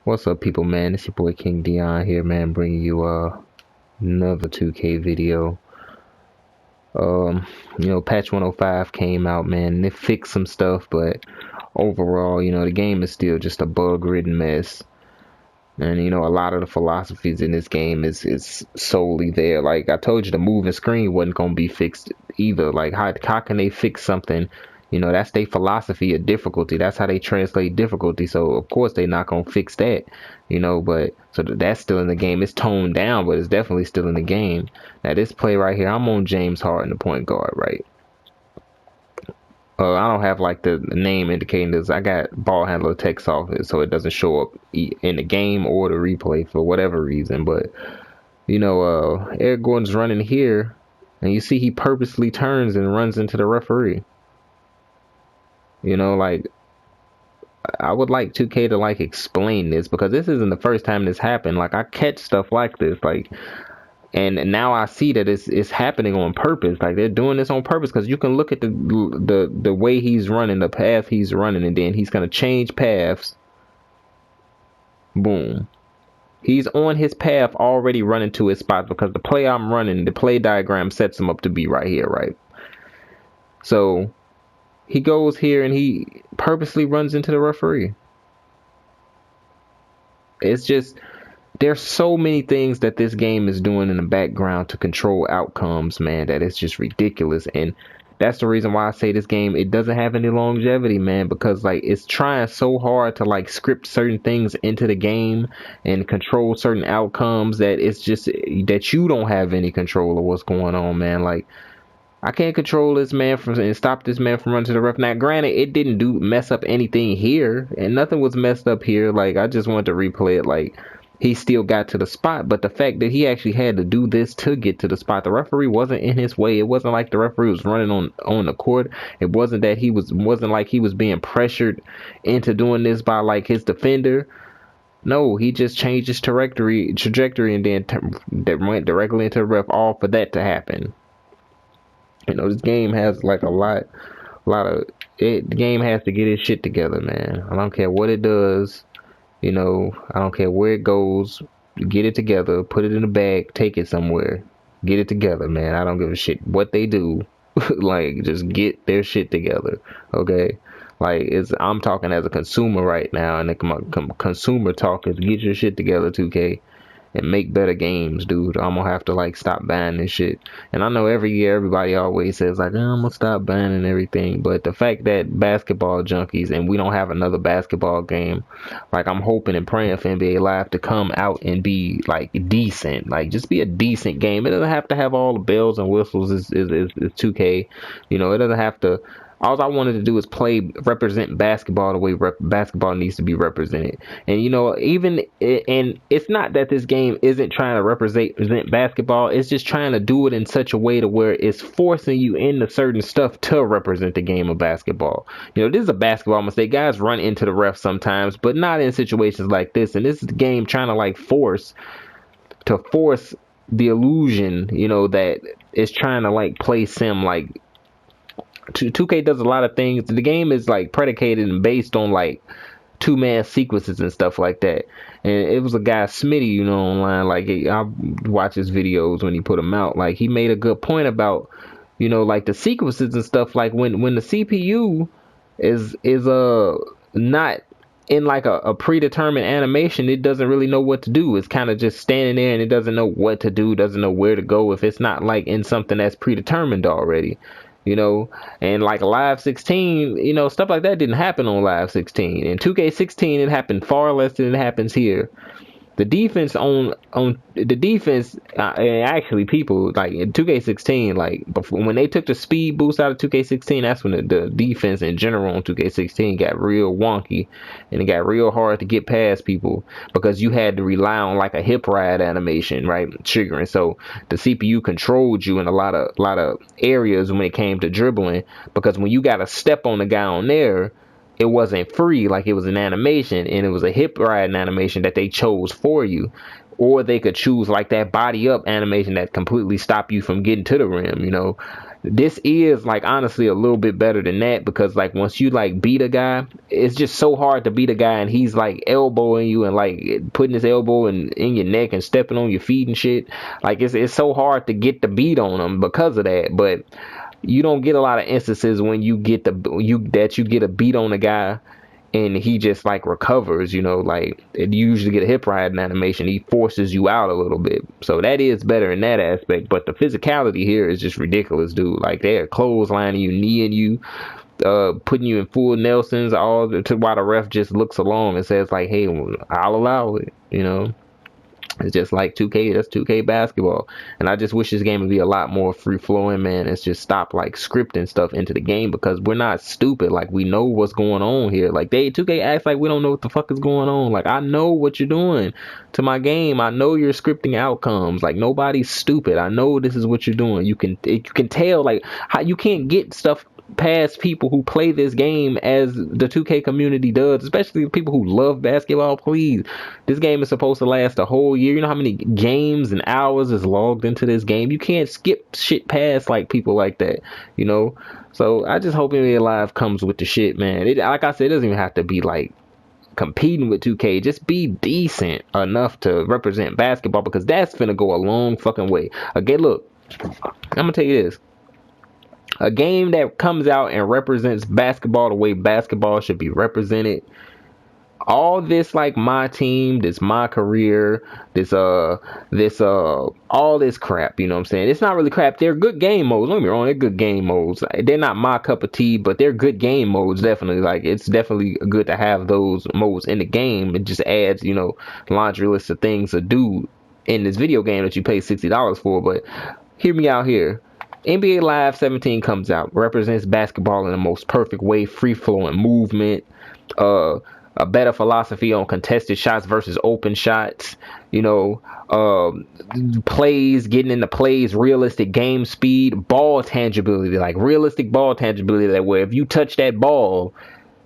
What's up, people, man? It's your boy King Dion here, man, bringing you another 2K video. Patch 105 came out, man, and it fixed some stuff, but overall, the game is still just a bug-ridden mess. And a lot of the philosophies in this game is solely there. Like I told you, the moving screen wasn't gonna be fixed either. Like how can they fix something? That's their philosophy of difficulty. That's how they translate difficulty. So of course they're not gonna fix that. But so that's still in the game. It's toned down, but it's definitely still in the game. Now this play right here, I'm on James Harden, the point guard, right? I don't have like the name indicating this. I got ball handler text off it, so it doesn't show up in the game or the replay for whatever reason. But Eric Gordon's running here, and you see he purposely turns and runs into the referee. Like I would like 2K to like explain this, because this isn't the first time this happened. Like I catch stuff like this, like. And now I see that it's happening on purpose. Like they're doing this on purpose, because you can look at the way he's running, the path he's running, and then he's gonna change paths. Boom. He's on his path already running to his spot, because the play I'm running, the play diagram sets him up to be right here, right? So he goes here and he purposely runs into the referee. It's just, there's so many things that this game is doing in the background to control outcomes, man, that it's just ridiculous. And that's the reason why I say this game, it doesn't have any longevity, man, because like it's trying so hard to like script certain things into the game and control certain outcomes that it's just that you don't have any control of what's going on, man. Like I can't control this man and stop this man from running to the ref. Now, granted, it didn't mess up anything here, and nothing was messed up here. Like I just wanted to replay it. Like he still got to the spot, but the fact that he actually had to do this to get to the spot, the referee wasn't in his way. It wasn't like the referee was running on the court. It wasn't that wasn't like he was being pressured into doing this by like his defender. No, he just changed his trajectory, and then that went directly into the ref, all for that to happen. This game has like a lot of it. The game has to get its shit together, man. I don't care what it does. I don't care where it goes. Get it together, put it in a bag, take it somewhere. Get it together, man. I don't give a shit what they do. Like, just get their shit together, okay? Like, I'm talking as a consumer right now, and the consumer talk is get your shit together, 2K. And make better games, dude. I'm gonna have to like stop buying this shit. And I know every year everybody always says like, I'm gonna stop buying and everything, but the fact that basketball junkies and we don't have another basketball game, like I'm hoping and praying for NBA Live to come out and be like decent, like just be a decent game. It doesn't have to have all the bells and whistles. Is 2K, it doesn't have to. All I wanted to do is represent basketball the way basketball needs to be represented. And and it's not that this game isn't trying to represent basketball. It's just trying to do it in such a way to where it's forcing you into certain stuff to represent the game of basketball. This is a basketball mistake. Guys run into the ref sometimes, but not in situations like this. And this is the game trying to like force the illusion, that it's trying to like play sim. Like 2K does a lot of things. The game is like predicated and based on like two-man sequences and stuff like that. And it was a guy, Smitty, online. Like I watch his videos when he put them out. Like he made a good point about, like the sequences and stuff. Like when the CPU is not in like a predetermined animation, it doesn't really know what to do. It's kind of just standing there and it doesn't know what to do, doesn't know where to go if it's not like in something that's predetermined already. And like Live 16, stuff like that didn't happen on Live 16. In 2K16, it happened far less than it happens here. The defense on the defense, and actually people like in 2K16, like before, when they took the speed boost out of 2K16, that's when the defense in general on 2K16 got real wonky, and it got real hard to get past people because you had to rely on like a hip ride animation, right, triggering. So the CPU controlled you in a lot of areas when it came to dribbling, because when you got to step on the guy on there, it wasn't free, like it was an animation, and it was a hip riding animation that they chose for you. Or they could choose like that body up animation that completely stop you from getting to the rim, this is like honestly a little bit better than that, because like once you like beat a guy, it's just so hard to beat a guy and he's like elbowing you and like putting his elbow in your neck and stepping on your feet and shit. Like it's so hard to get the beat on him because of that. But you don't get a lot of instances when you get you get a beat on a guy and he just like recovers, you know, like it usually get a hip ride in animation. He forces you out a little bit. So that is better in that aspect. But the physicality here is just ridiculous, dude. Like they're clotheslining you, kneeing you, putting you in full Nelsons, all to while the ref just looks along and says like, hey, I'll allow it, you know. It's just like 2K. That's 2K basketball. And I just wish this game would be a lot more free flowing, man. It's just stop like scripting stuff into the game, because we're not stupid. Like we know what's going on here. Like 2K acts like we don't know what the fuck is going on. Like I know what you're doing to my game. I know you're scripting outcomes. Like nobody's stupid. I know this is what you're doing. You can tell like how you can't get stuff past people who play this game as the 2K community does, especially people who love basketball. Please, this game is supposed to last a whole year. You know how many games and hours is logged into this game? You can't skip shit past like people like that, you know. So I just hope NBA Live comes with the shit, man. Like I said, it doesn't even have to be like competing with 2K. Just be decent enough to represent basketball, because that's finna go a long fucking way. Okay, look, I'm gonna tell you this. A game that comes out and represents basketball the way basketball should be represented. All this like my team, this my career, this all this crap, you know what I'm saying? It's not really crap. They're good game modes. Don't get me wrong, they're good game modes. They're not my cup of tea, but they're good game modes, definitely. Like it's definitely good to have those modes in the game. It just adds, you know, laundry list of things to do in this video game that you pay $60 for. But hear me out here. NBA Live 17 comes out, represents basketball in the most perfect way, free-flowing movement, a better philosophy on contested shots versus open shots, you know, plays, getting into plays, realistic game speed, ball tangibility, like realistic ball tangibility, that where if you touch that ball,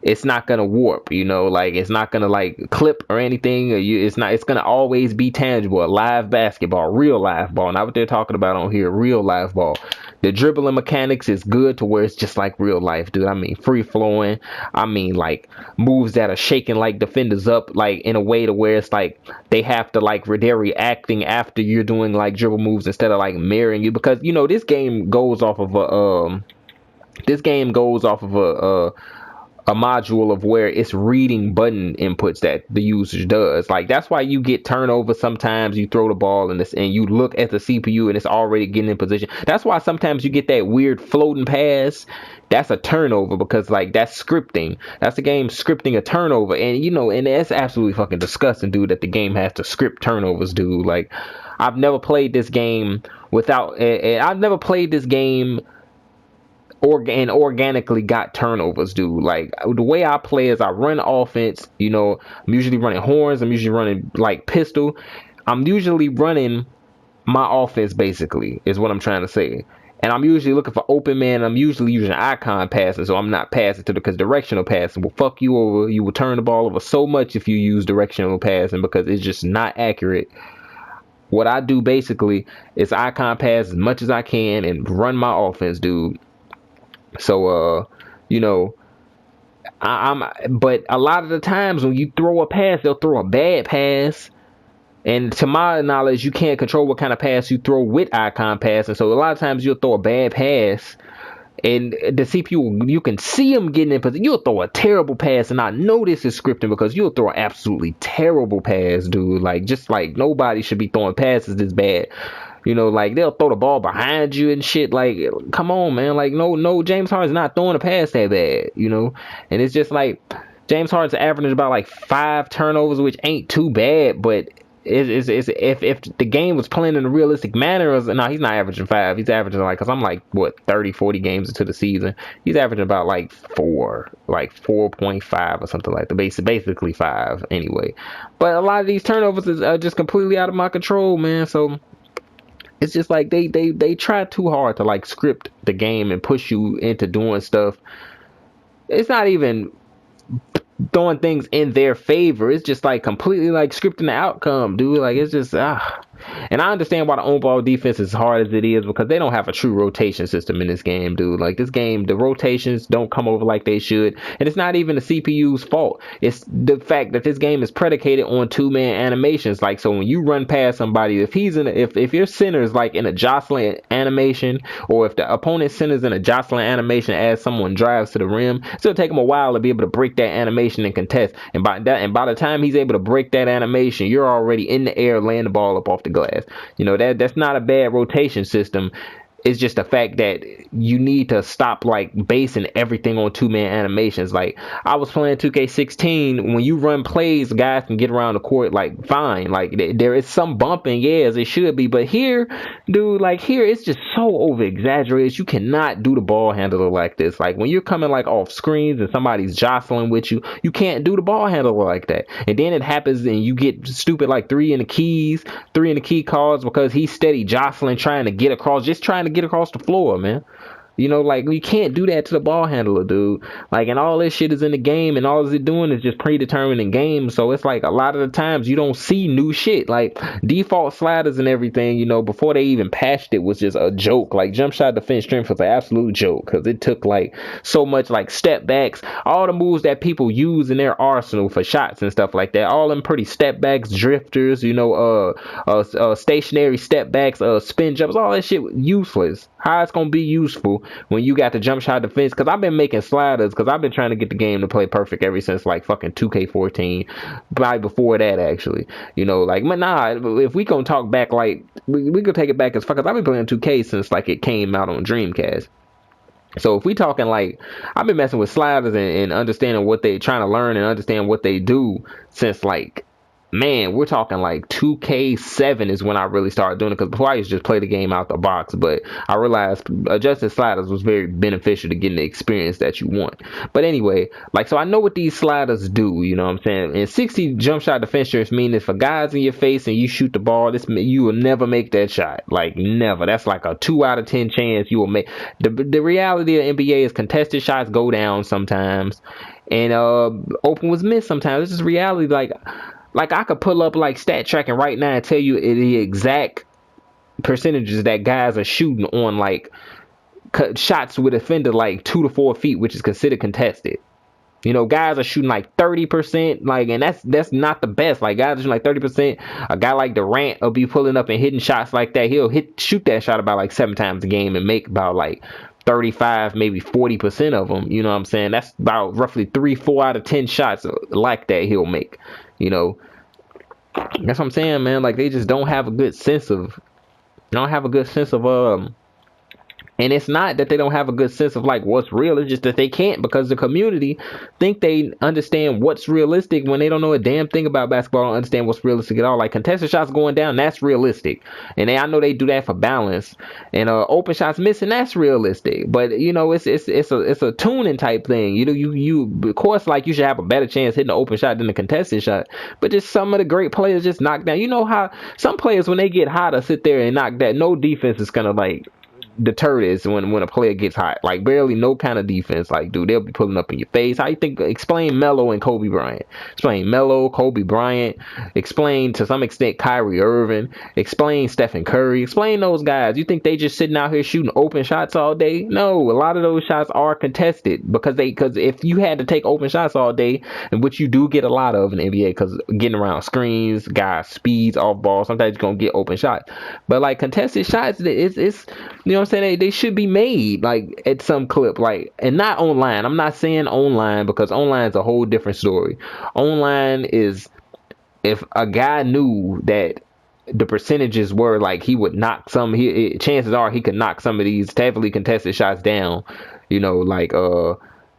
it's not gonna warp, you know, like it's not gonna like clip or anything. It's gonna always be tangible. A live basketball, real live ball, not what they're talking about on here. Real live ball. The dribbling mechanics is good to where it's just like real life, dude. I mean, free flowing. I mean, like moves that are shaking like defenders up, like in a way to where it's like they have to like they're reacting after you're doing like dribble moves instead of like mirroring you, because you know this game goes off of a module of where it's reading button inputs that the user does. Like that's why you get turnovers sometimes. You throw the ball and you look at the CPU and it's already getting in position. That's why sometimes you get that weird floating pass. That's a turnover, because like that's scripting. That's the game scripting a turnover. And you know, and that's absolutely fucking disgusting, dude, that the game has to script turnovers, dude. Like I've never played this game organically got turnovers, dude. Like the way I play is I run offense, you know. I'm usually running horns, I'm usually running like pistol. I'm usually running my offense, basically, is what I'm trying to say. And I'm usually looking for open man. I'm usually using icon passing, so I'm not passing because directional passing will fuck you over. You will turn the ball over so much if you use directional passing, because it's just not accurate. What I do basically is icon pass as much as I can and run my offense, dude. So, you know, but a lot of the times when you throw a pass, they'll throw a bad pass. And to my knowledge, you can't control what kind of pass you throw with icon pass. And so a lot of times you'll throw a bad pass and the CPU, you can see them getting in position. You'll throw a terrible pass, and I know this is scripting, because you'll throw an absolutely terrible pass, dude. Like, just like nobody should be throwing passes this bad. You know, like they'll throw the ball behind you and shit. Like, come on, man. Like, no, James Harden's not throwing a pass that bad, you know. And it's just like James Harden's averaging about like 5 turnovers, which ain't too bad, but it's if the game was playing in a realistic manner, no, he's not averaging 5. He's averaging like, because I'm like, what, 30-40 games into the season. He's averaging about like 4.5 or something like that. Basically 5 anyway. But a lot of these turnovers are just completely out of my control, man. So it's just like they try too hard to like script the game and push you into doing stuff. It's not even throwing things in their favor. It's just like completely like scripting the outcome, dude. Like it's just And I understand why the on ball defense is hard as it is, because they don't have a true rotation system in this game, dude. Like, this game, the rotations don't come over like they should. And it's not even the CPU's fault. It's the fact that this game is predicated on 2-man animations. Like, so when you run past somebody, if your center is like in a jostling animation, or if the opponent center's in a jostling animation as someone drives to the rim, it's gonna take him a while to be able to break that animation and contest. And by the time he's able to break that animation, you're already in the air laying the ball up off the glass. You know, that's not a bad rotation system. It's just the fact that you need to stop like basing everything on 2-man animations. Like, I was playing 2K16. When you run plays, guys can get around the court like fine. Like, there is some bumping, as it should be. But here, dude, like here, it's just so over exaggerated. You cannot do the ball handler like this. Like, when you're coming like off screens and somebody's jostling with you, you can't do the ball handler like that. And then it happens and you get stupid like 3 in the key calls because he's steady jostling, trying to get across, just trying to get across the floor, man. You know, like, you can't do that to the ball handler, dude. Like, and all this shit is in the game, and all it's doing is just predetermined in games. So it's like a lot of the times you don't see new shit. Like, default sliders and everything, you know, before they even patched it, was just a joke. Like, jump shot defense strength was an absolute joke, because it took like so much like step backs, all the moves that people use in their arsenal for shots and stuff like that. All them pretty step backs, drifters, you know, stationary step backs, spin jumps, all that shit useless. How it's gonna be useful when you got the jump shot defense? Because I've been making sliders, because I've been trying to get the game to play perfect ever since like fucking 2K14, probably before that, actually. You know, like, but nah, if we gonna talk back, like, we could take it back as fuck, because I've been playing 2K since like it came out on Dreamcast. So if we talking like, I've been messing with sliders and understanding what they trying to learn and understand what they do since like, man, we're talking like 2K7 is when I really started doing it, because before I used to just play the game out the box. But I realized adjusting sliders was very beneficial to getting the experience that you want. But anyway, like, so I know what these sliders do, you know what I'm saying? And 60 jump shot defense strength mean if a guy's in your face and you shoot the ball, you will never make that shot. Like, never. That's like a 2 out of 10 chance you will make. The reality of the NBA is contested shots go down sometimes, and open was missed sometimes. It's just reality. Like, I could pull up like stat tracking right now and tell you the exact percentages that guys are shooting on like shots with defender like 2 to 4 feet, which is considered contested. You know, guys are shooting like 30%, like, and that's not the best. Like, guys are shooting like 30%. A guy like Durant will be pulling up and hitting shots like that. He'll shoot that shot about like 7 times a game and make about like 35, maybe 40% of them. You know what I'm saying? That's about roughly 4 out of 10 shots like that he'll make. You know, that's what I'm saying, man. Like, they just don't have a good sense of, and it's not that they don't have a good sense of like what's real. It's just that they can't, because the community think they understand what's realistic when they don't know a damn thing about basketball and understand what's realistic at all. Like, contested shots going down, that's realistic, and I know they do that for balance. And open shots missing, that's realistic. But you know, it's a tuning type thing. You know, you of course, like, you should have a better chance hitting the open shot than the contested shot. But just some of the great players just knock down. You know how some players, when they get hot, will sit there and knock that. No defense is gonna like deter this when a player gets hot. Like, barely no kind of defense. Like, dude, they'll be pulling up in your face. How you think? Explain Melo and Kobe Bryant. Explain Melo, Kobe Bryant. Explain to some extent Kyrie Irving. Explain Stephen Curry. Explain those guys. You think they just sitting out here shooting open shots all day? No, a lot of those shots are contested, because if you had to take open shots all day, and which you do get a lot of in the NBA, because getting around screens, guys speeds off ball, sometimes you're gonna get open shots. But like, contested shots, it's you know what I'm saying, they should be made like at some clip, like, and not online. I'm not saying online, because online is a whole different story. Online is, if a guy knew that the percentages were like he would knock chances are he could knock some of these heavily contested shots down, you know, like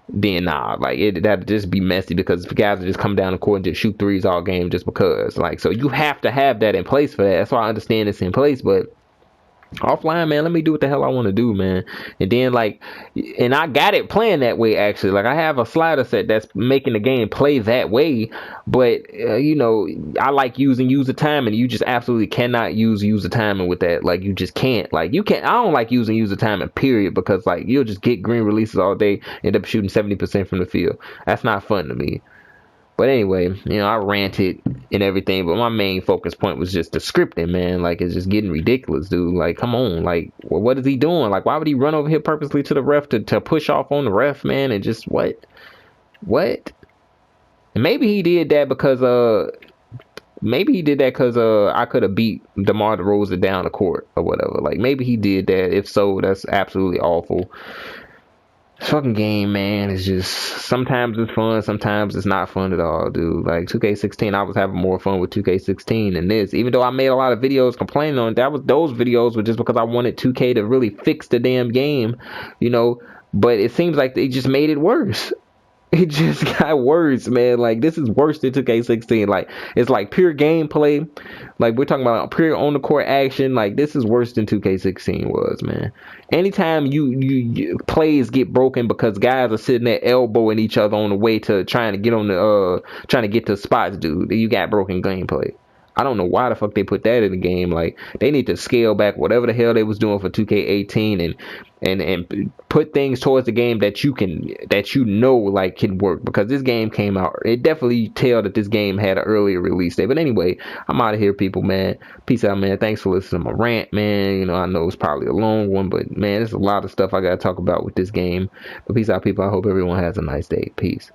then nah, like, that'd just be messy, because guys would just come down the court and just shoot threes all game just because. Like, so you have to have that in place for that. That's why I understand it's in place. But offline, man, let me do what the hell I want to do, man. And then like, and I got it playing that way, actually. Like, I have a slider set that's making the game play that way. But you know, I like using user timing. You just absolutely cannot use user timing with that. Like, you just can't. Like, you can't. I don't like using user timing, period, because like, you'll just get green releases all day, end up shooting 70% from the field. That's not fun to me. But anyway, you know, I ranted. and everything, but my main focus point was just the scripting, man. Like, it's just getting ridiculous, dude. Like, come on, like, well, what is he doing? Like, why would he run over here purposely to the ref to push off on the ref, man? And just what? And maybe he did that because I could have beat DeMar DeRozan down the court or whatever. Like, maybe he did that. If so, that's absolutely awful. This fucking game, man, is just, sometimes it's fun, sometimes it's not fun at all, dude. Like, 2K16, I was having more fun with 2K16 than this. Even though I made a lot of videos complaining on it, those videos were just because I wanted 2K to really fix the damn game, you know. But it seems like they just made it worse. It just got worse, man. Like, this is worse than 2K16. Like, it's like pure gameplay. Like, we're talking about pure on the court action. Like, this is worse than 2K16 was, man. Anytime you plays get broken because guys are sitting there elbowing each other on the way to trying to get to spots, dude, you got broken gameplay. I don't know why the fuck they put that in the game. Like, they need to scale back whatever the hell they was doing for 2K18 and put things towards the game that you know like can work, because this game came out, it definitely tell that this game had an earlier release date. But anyway, I'm out of here, people, man. Peace out, man. Thanks for listening to my rant, man. You know, I know it's probably a long one, but man, there's a lot of stuff I gotta talk about with this game. But peace out, people. I hope everyone has a nice day. Peace.